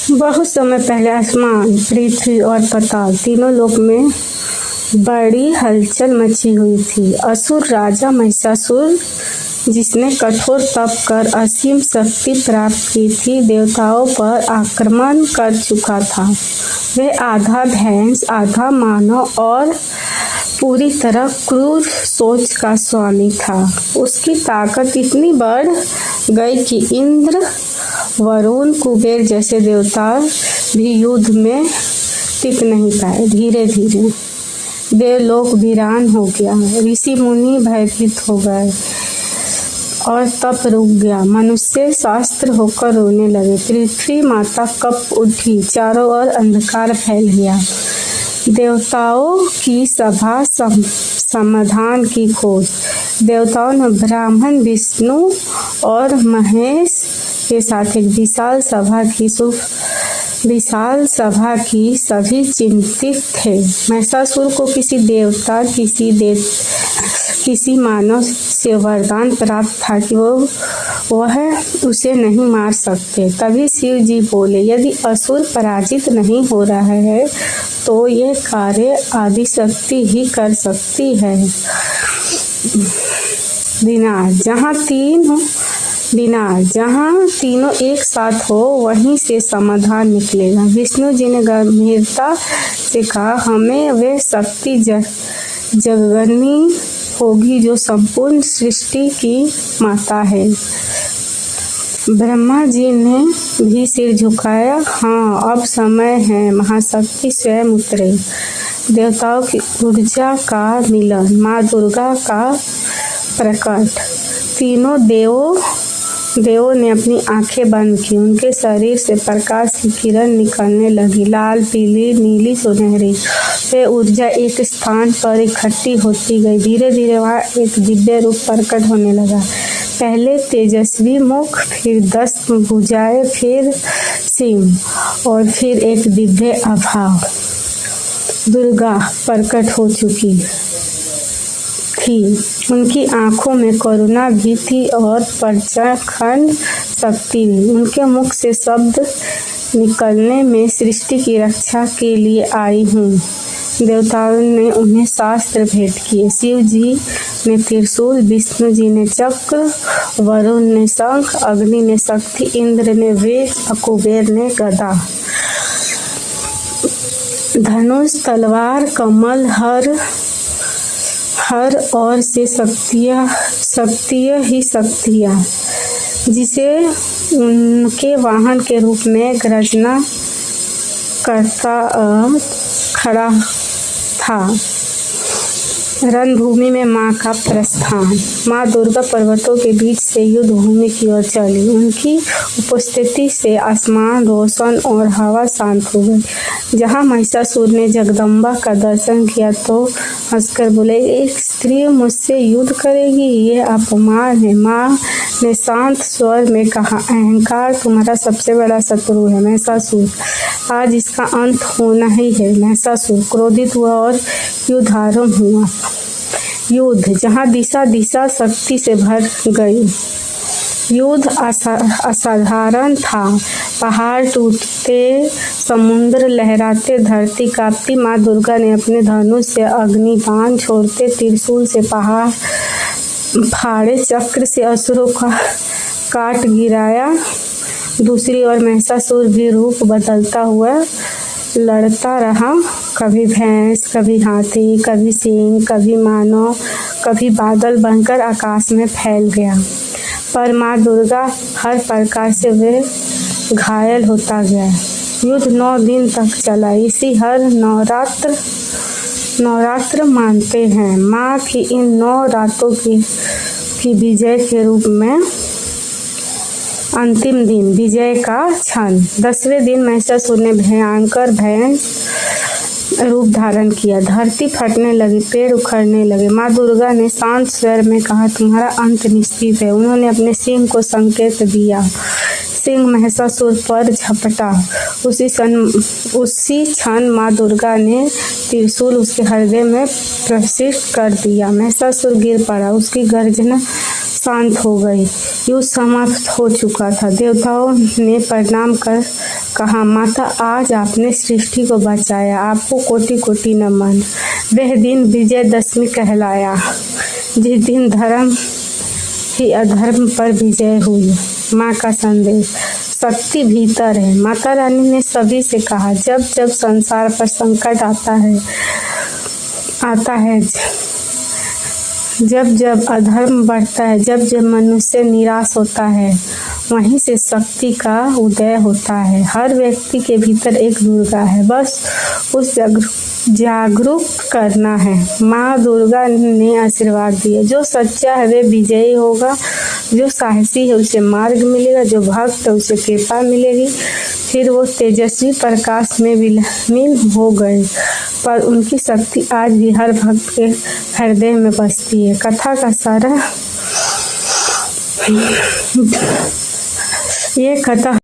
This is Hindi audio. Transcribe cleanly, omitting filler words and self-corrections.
बहुत समय पहले आसमान, पृथ्वी और पाताल तीनों लोक में बड़ी हलचल मची हुई थी। असुर राजा महिषासुर, जिसने कठोर तप कर असीम शक्ति प्राप्त की थी, देवताओं पर आक्रमण कर चुका था। वह आधा भैंस, आधा मानव और पूरी तरह क्रूर सोच का स्वामी था। उसकी ताकत इतनी बढ़ गई कि इंद्र, वरुण, कुबेर जैसे देवता भी युद्ध में टिक नहीं पाए। धीरे धीरे देवलोक वीरान हो गया, ऋषि मुनि भयभीत हो गए और तप रुक गया। मनुष्य शास्त्र होकर रोने लगे। पृथ्वी माता कप उठी, चारों ओर अंधकार फैल गया। देवताओं की सभा, समाधान की खोज। देवताओं ने ब्रह्मन, विष्णु और महेश के साथ एक विशाल सभा की। सभी चिंतित थे। महिषासुर को किसी देवता, किसी मानव से वरदान प्राप्त था कि वह उसे नहीं मार सकते। तभी शिव जी बोले, यदि असुर पराजित नहीं हो रहा है तो ये कार्य आदिशक्ति ही कर सकती है। विनाश, जहाँ तीनों एक साथ हो वहीं से समाधान निकलेगा। विष्णु जी ने गंभीरता से कहा, हमें वे शक्ति जगनी होगी जो संपूर्ण सृष्टि की माता है। ब्रह्मा जी ने भी सिर झुकाया, हाँ अब समय है, महाशक्ति स्वयं उतरे। देवताओं की ऊर्जा का मिलन, माँ दुर्गा का प्रकट। तीनों देवों ने अपनी आंखें बंद की। उनके शरीर से प्रकाश की किरण निकलने लगी, लाल, पीली, नीली, सुनहरी। वे ऊर्जा एक स्थान पर इकट्ठी होती गई। धीरे धीरे वहाँ एक दिव्य रूप प्रकट होने लगा। पहले तेजस्वी मुख, फिर 10 भुजाएं, फिर सिंह और फिर एक दिव्य आभा। दुर्गा प्रकट हो चुकी थी। उनकी आंखों में करुणा भी थी और प्रचंड शक्ति भी। उनके मुख से शब्द निकलने में सृष्टि की रक्षा के लिए आई हूँ। देवताओं ने उन्हें शास्त्र भेंट किए। शिव जी ने त्रिशूल, विष्णु जी ने चक्र, वरुण ने शंख, अग्नि ने शक्ति, इंद्र ने वेद, कुबेर ने गदा। धनुष, तलवार, कमल, हर ओर से शक्तियाँ ही शक्तियाँ, जिसे उनके वाहन के रूप में गर्जना करता खड़ा था। रणभूमि में माँ का प्रस्थान। माँ दुर्गा पर्वतों के बीच से युद्ध भूमि की ओर चली। उनकी उपस्थिति से आसमान रोशन और हवा शांत हो गई। जहाँ महिषासुर ने जगदम्बा का दर्शन किया तो हंसकर बोले, एक स्त्री मुझसे युद्ध करेगी, ये अपमान है। माँ ने शांत स्वर में कहा, अहंकार तुम्हारा सबसे बड़ा शत्रु है महिषासुर, आज इसका अंत होना ही है। महिषासुर क्रोधित हुआ और युद्ध आरंभ हुआ। युद्ध, जहाँ दिशा शक्ति से भर गई। युद्ध असाधारण था। पहाड़ टूटते, समुद्र लहराते, धरती कांपती। माँ दुर्गा ने अपने धनुष से अग्नि बाण छोड़ते, त्रिशूल से पहाड़ फाड़े, चक्र से असुरों का काट गिराया। दूसरी ओर महिषासुर भी रूप बदलता हुआ लड़ता रहा। कभी भैंस, कभी हाथी, कभी सिंह, कभी मानव, कभी बादल बनकर आकाश में फैल गया। पर माँ दुर्गा हर प्रकार से वे घायल होता गया। युद्ध 9 दिन तक चला। इसी हर नवरात्र मानते हैं। माँ की इन 9 रातों की विजय के रूप में अंतिम दिन विजय का क्षण। 10वें दिन महिषासुर ने भयंकर भैंस रूप धारण किया। धरती फटने लगी, पेड़ उखड़ने लगे। माँ दुर्गा ने शांत स्वर में कहा, तुम्हारा अंत निश्चित है। उन्होंने अपने सिंह को संकेत दिया। सिंह महिषासुर पर झपटा। उसी क्षण माँ दुर्गा ने त्रिशूल उसके हृदय में प्रविष्ट कर दिया। महिषासुर गिर पड़ा, उसकी गर्जना शांत हो गई। युद्ध समाप्त हो चुका था। देवताओं ने प्रणाम कर कहा, माता आज आपने सृष्टि को बचाया, आपको कोटि कोटि नमन। वह दिन विजयदशमी कहलाया, जिस दिन धर्म ही अधर्म पर विजय हुई। माँ का संदेश, शक्ति भीतर है। माता रानी ने सभी से कहा, जब जब संसार पर संकट आता है जब जब अधर्म बढ़ता है, जब जब मनुष्य निराश होता है, वहीं से शक्ति का उदय होता है। हर व्यक्ति के भीतर एक दुर्गा है, बस उस जागरूक करना है। माँ दुर्गा ने आशीर्वाद दिए, जो सच्चा है वे विजयी होगा, जो साहसी है उसे मार्ग मिलेगा, जो भक्त है उसे कृपा मिलेगी। फिर वो तेजस्वी प्रकाश में विलीन हो गए, पर उनकी शक्ति आज भी हर भक्त के हृदय में बसती है। कथा का सारा ये कथा